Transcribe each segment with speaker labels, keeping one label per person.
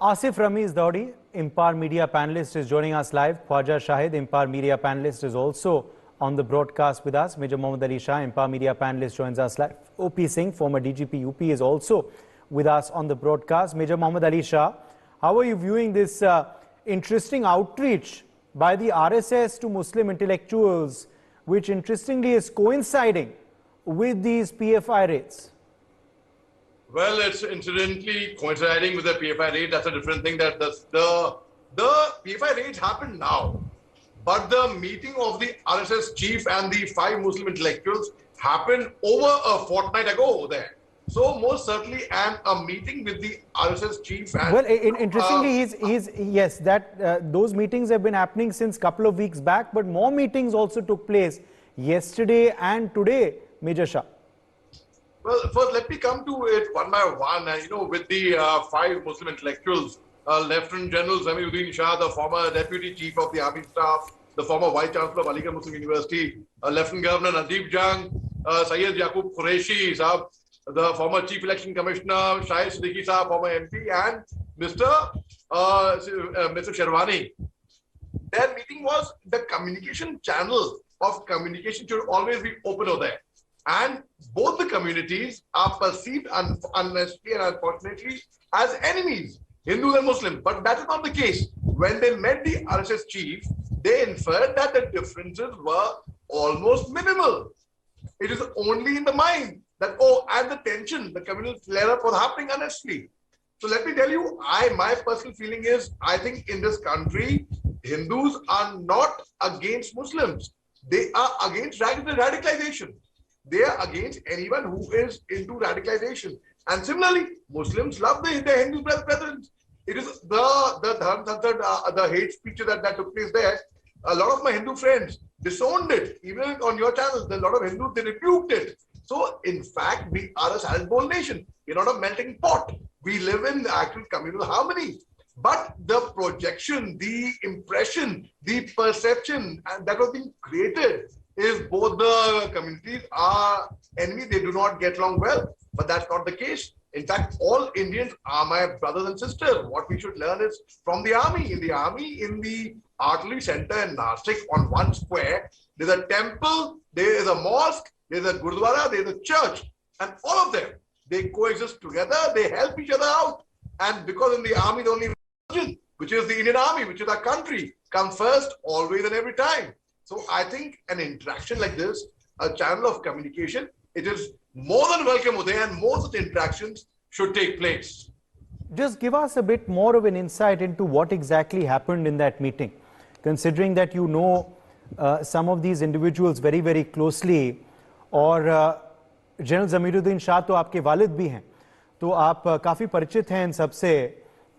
Speaker 1: Asif Ramiz Daudi, Impar Media panelist, is joining us live. Khwaja Shahid, Impar Media panelist, is also on the broadcast with us. Major Mohammed Ali Shah, Impar Media panelist, joins us live. OP Singh, former DGP UP, is also with us on the broadcast. Major Mohammed Ali Shah, how are you viewing this interesting outreach by the RSS to Muslim intellectuals, which interestingly is coinciding with these PFI raids?
Speaker 2: Well, it's incidentally coinciding with the PFI raid. That's a different thing. That the PFI raids happened now, but the meeting of the RSS chief and the 5 Muslim intellectuals happened over a fortnight ago there. So most certainly, and a meeting with the RSS chief. And,
Speaker 1: well, interestingly, yes, that those meetings have been happening since a couple of weeks back, but more meetings also took place yesterday and today, Major Shah.
Speaker 2: Well, first, let me come to it one by one. With the 5 Muslim intellectuals, Lieutenant General Zamiruddin Shah, the former Deputy Chief of the Army Staff, the former Vice Chancellor of Aligarh Muslim University, Lieutenant Governor Nadeep Jang, Syed Yaqub Qureshi, Saab, the former Chief Election Commissioner, Shahid Siddiqui Saab, former MP, and Mr. Sherwani. Their meeting was the communication channel of communication should always be open over there. And both the communities are perceived honestly and unfortunately as enemies, Hindus and Muslims. But that is not the case. When they met the RSS chief, they inferred that the differences were almost minimal. It is only in the mind that, and the tension, the communal flare-up was happening honestly. So let me tell you, my personal feeling is, I think in this country, Hindus are not against Muslims. They are against radicalization. They are against anyone who is into radicalization. And similarly, Muslims love the Hindu brethren. It is the hate speech that took place there. A lot of my Hindu friends disowned it. Even on your channel, a lot of Hindus, they rebuked it. So, in fact, we are a salad-bowl nation. We're not a melting pot. We live in actual communal harmony. But the projection, the impression, the perception that was being created is both the communities are enemies, they do not get along well, but that's not the case. In fact, all Indians are my brothers and sisters. What we should learn is from the army. In the artillery center in Nashik, on one square, there's a temple, there is a mosque, there's a gurdwara, there's a church, and all of them, they coexist together, they help each other out. And because in the army, the only religion, which is the Indian army, which is our country, comes first, always and every time. So I think an interaction like this, a channel of communication, it is more than welcome Uday, and more such interactions should take place.
Speaker 1: Just give us a bit more of an insight into what exactly happened in that meeting, considering that you know some of these individuals very, very closely, और General Zamiruddin Shah तो आपके वालिद भी हैं, तो आप काफ़ी परिचित हैं इन सबसे,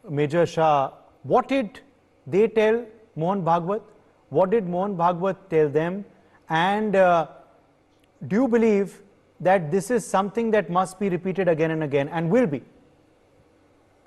Speaker 1: Major Shah. What did they tell Mohn Bhagwat? What did Mohn Bhagwat tell them? And do you believe that this is something that must be repeated again and again and will be?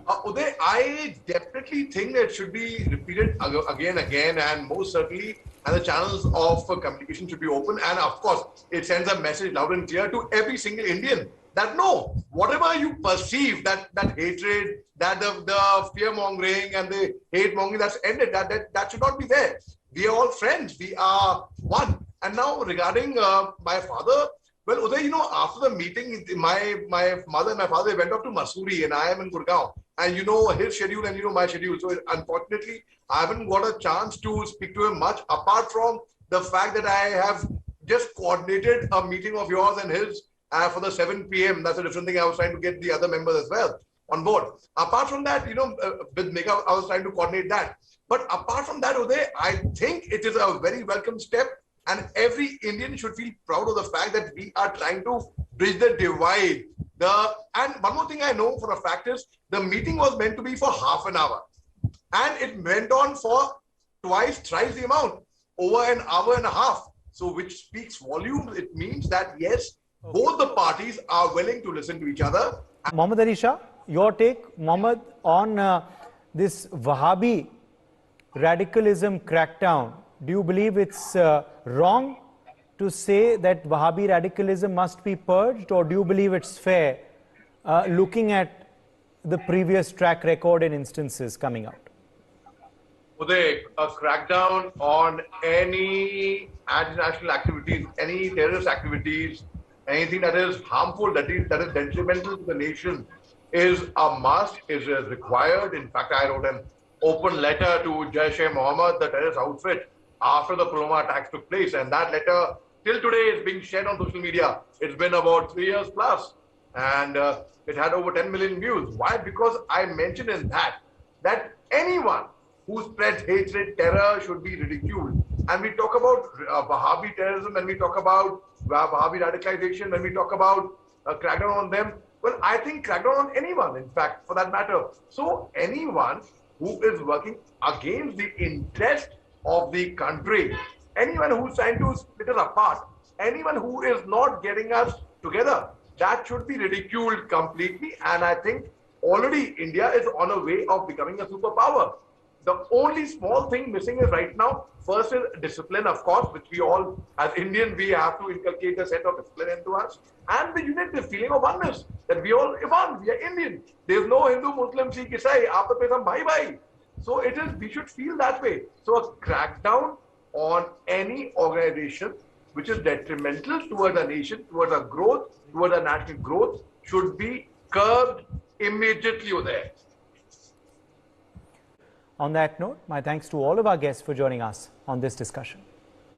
Speaker 2: Uday, I definitely think that it should be repeated again and again, and most certainly, and the channels of communication should be open. And of course, it sends a message loud and clear to every single Indian that no, whatever you perceive, that hatred, that the fear-mongering and the hate-mongering that's ended, that should not be there. We are all friends. We are one. And now regarding my father, well, Uday, after the meeting, my mother and my father went off to Mussoorie, and I am in Gurgaon. And you know his schedule and you know my schedule. So unfortunately, I haven't got a chance to speak to him much, apart from the fact that I have just coordinated a meeting of yours and his for the 7 p.m. That's a different thing. I was trying to get the other members as well on board. Apart from that, with Mega, I was trying to coordinate that. But apart from that, Uday, I think it is a very welcome step, and every Indian should feel proud of the fact that we are trying to bridge the divide. And one more thing I know for a fact is the meeting was meant to be for half an hour, and it went on for thrice the amount, over an hour and a half. So which speaks volumes. It means that yes, both the parties are willing to listen to each other.
Speaker 1: Mohammed Ali Shah, your take, Mohammed, on this Wahhabi radicalism crackdown. Do you believe it's wrong to say that Wahhabi radicalism must be purged, or do you believe it's fair looking at the previous track record and instances coming out?
Speaker 2: Uday, a crackdown on any anti-national activities, any terrorist activities, anything that is harmful, that is detrimental to the nation, is a must, is required. In fact, I wrote an open letter to Major Mohammed, the terrorist outfit, after the Pulwama attacks took place, and that letter till today is being shared on social media. It's been about 3 years plus, and it had over 10 million views. Why? Because I mentioned in that anyone who spreads hatred, terror should be ridiculed. And we talk about Wahhabi terrorism, and we talk about Wahhabi radicalization, when we talk about crackdown on them. Well, I think crackdown on anyone, in fact, for that matter. So anyone who is working against the interest of the country, anyone who's trying to split us apart, anyone who is not getting us together, that should be ridiculed completely. And I think already India is on a way of becoming a superpower. The only small thing missing is right now, first is discipline, of course, which we all, as Indians, we have to inculcate a set of discipline into us. And the unity, the feeling of oneness, that we all one, we are Indian. There's no Hindu, Muslim, Sikh, Isai, aapka pe sam bhai bhai. So it is, we should feel that way. So a crackdown on any organization which is detrimental towards a nation, towards a growth, towards a national growth, should be curbed immediately there.
Speaker 1: On that note, my thanks to all of our guests for joining us on this discussion.